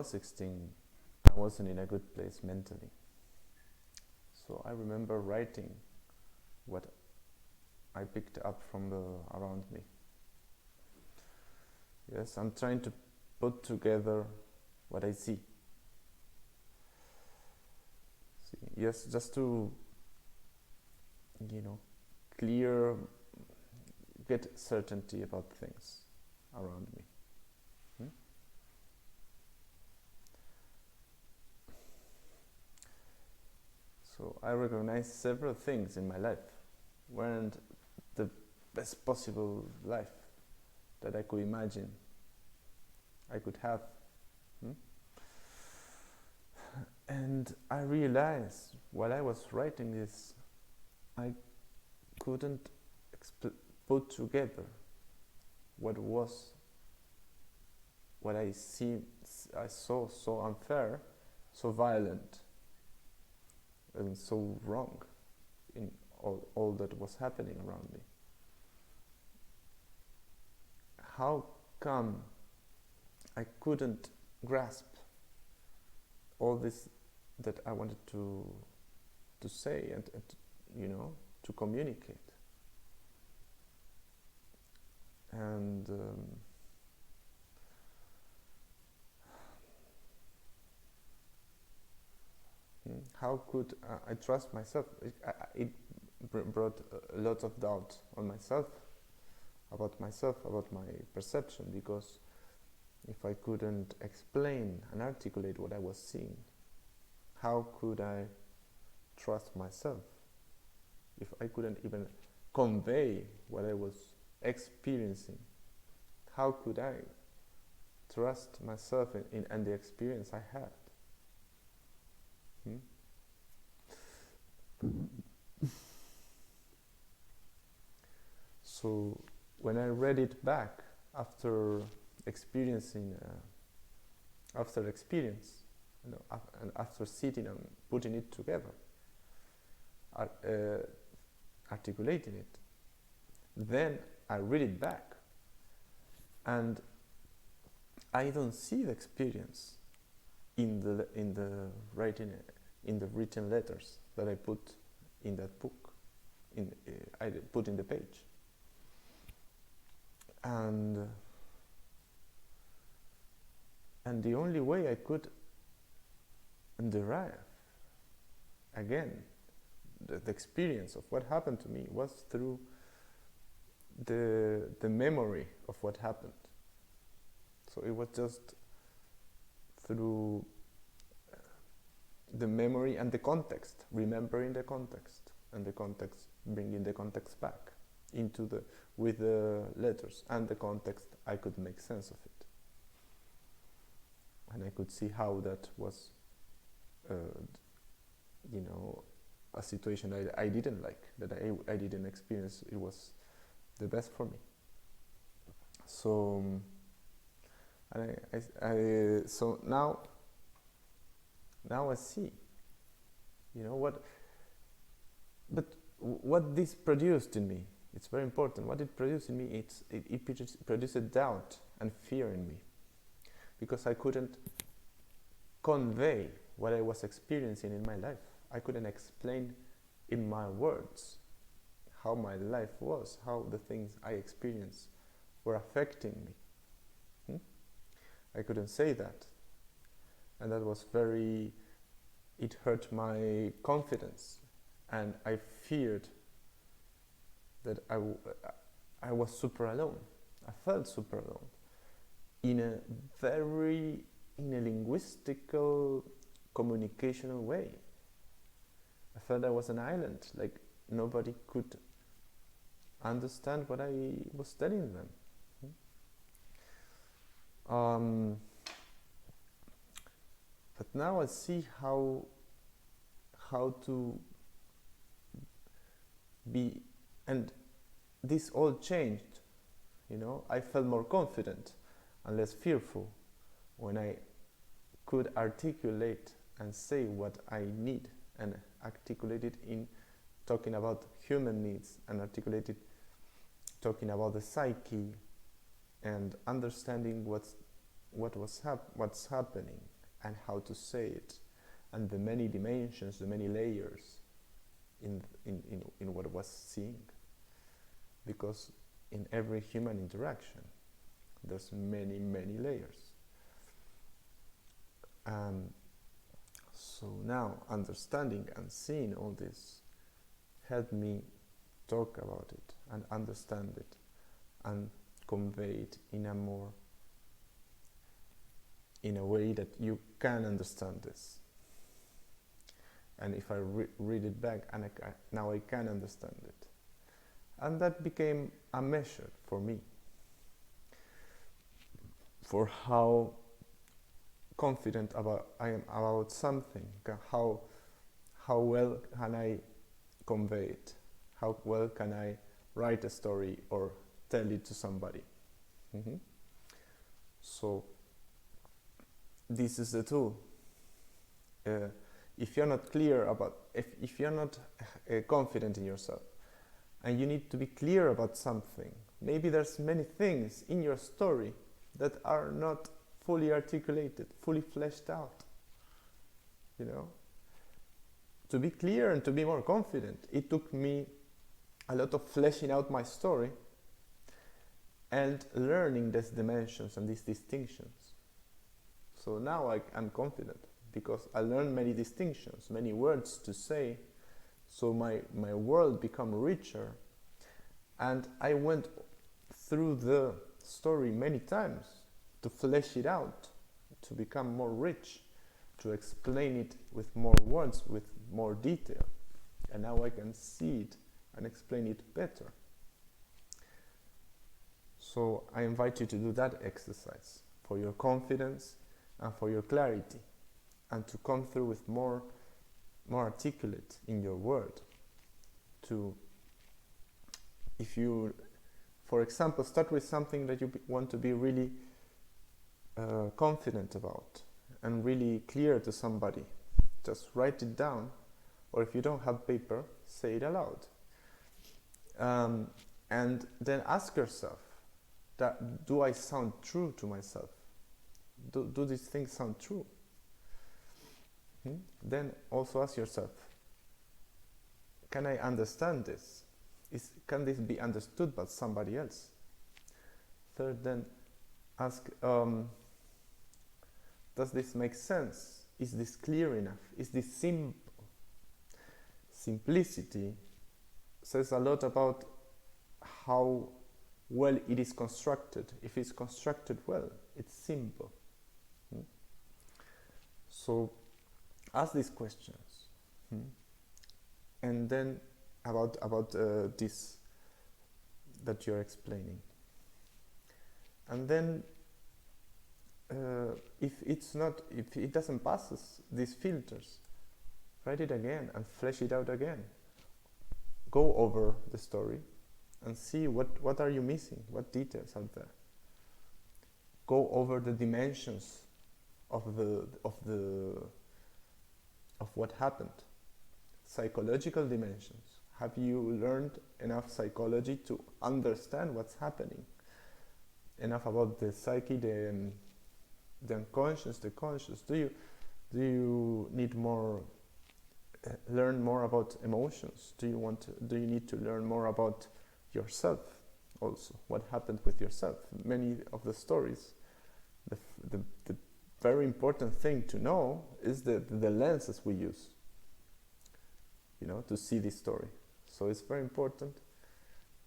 was 16, I wasn't in a good place mentally. So I remember writing what I picked up from around me. Yes, I'm trying to put together what I see. Yes, just to, clear, get certainty about things around me. So I recognize several things in my life weren't the best possible life that I could imagine I could have. And I realized while I was writing this, I couldn't put together what I saw so unfair, so violent, and so wrong in all that was happening around me. How come I couldn't grasp all this that I wanted to say and to communicate? And how could I trust myself? It brought a lot of doubt on myself, about my perception, because if I couldn't explain and articulate what I was seeing, how could I trust myself? If I couldn't even convey what I was experiencing, how could I trust myself in the experience I had? So when I read it back after experience, and after sitting and putting it together, articulating it, then I read it back, and I don't see the experience in the written letters that I put in that book, I put in the page. And the only way I could derive again the experience of what happened to me was through the memory of what happened. So it was just through the memory and the context, remembering the context, and the context, bringing the context back with the letters and the context, I could make sense of it. And I could see how that was, a situation I didn't like, that I didn't experience. It was the best for me. So, so now I see, what this produced in me. It's very important. What it produced in me, it produced doubt and fear in me, because I couldn't convey what I was experiencing in my life. I couldn't explain in my words how my life was, how the things I experienced were affecting me. I couldn't say that. And that was it hurt my confidence. And I feared that I was super alone. I felt super alone. In a linguistical, communicational way. I felt I was an island, like nobody could understand what I was telling them. But now I see how to be, and this all changed. I felt more confident and less fearful when I could articulate and say what I need, and articulate it in talking about human needs, and articulate it talking about the psyche, and understanding what's happening, and how to say it, and the many dimensions, the many layers in what I was seeing. Because in every human interaction, there's many, many layers. So now understanding and seeing all this helped me talk about it and understand it and convey it in a way that you can understand this. And if I read it back, and now I can understand it. And that became a measure for me for how confident I am about something, how well can I convey it, how well can I write a story or tell it to somebody. So this is the tool. If you're not clear about, if you're not confident in yourself, and you need to be clear about something, maybe there's many things in your story that are not fully articulated, fully fleshed out, to be clear and to be more confident. It took me a lot of fleshing out my story and learning these dimensions and these distinctions. So now I'm confident because I learned many distinctions, many words to say, so my world became richer, and I went through the story many times to flesh it out, to become more rich, to explain it with more words, with more detail. And now I can see it and explain it better. So I invite you to do that exercise for your confidence and for your clarity, and to come through with more articulate in your word. If you, for example, start with something that you want to be really confident about and really clear to somebody, just write it down, or if you don't have paper, say it aloud. And then ask yourself, do I sound true to myself? Do these things sound true? Then also ask yourself, can I understand this? Can this be understood by somebody else? Third, then ask, does this make sense? Is this clear enough? Is this simple? Simplicity says a lot about how well it is constructed. If it's constructed well, it's simple. So ask these questions. And then about this that you're explaining. And then if it doesn't pass these filters, write it again and flesh it out again. Go over the story and see what are you missing, what details are there. Go over the dimensions of what happened. Psychological dimensions. Have you learned enough psychology to understand what's happening? Enough about the psyche, the unconscious, the conscious. Do you need more? Learn more about emotions? Do you need to learn more about yourself also? What happened with yourself? Many of the stories, the very important thing to know is the lenses we use, to see this story. So it's very important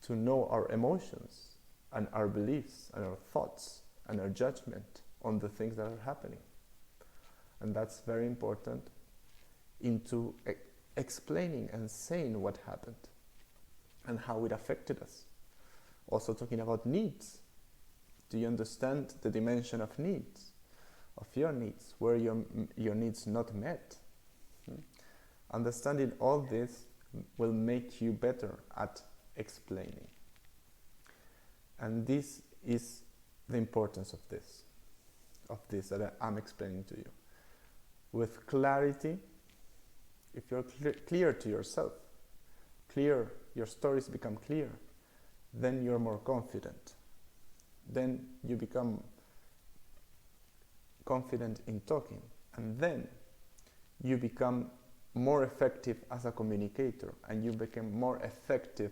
to know our emotions and our beliefs and our thoughts and our judgment on the things that are happening. And that's very important into explaining and saying what happened and how it affected us. Also talking about needs. Do you understand the dimension of needs, of your needs, where your needs not met? Understanding all this will make you better at explaining. And this is the importance of this that I'm explaining to you. With clarity, if you're clear to yourself, your stories become clear, then you're more confident. Then you become confident in talking And then you become more effective as a communicator, and you become more effective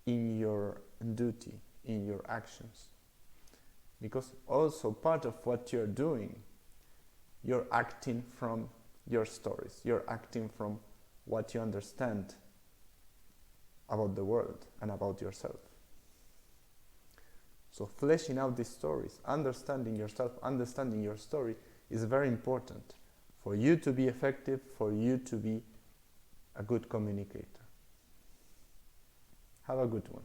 in your duty, in your actions. Because also part of what you're doing, you're acting from your stories, you're acting from what you understand about the world and about yourself. So fleshing out these stories, understanding yourself, understanding your story is very important for you to be effective, for you to be a good communicator. Have a good one.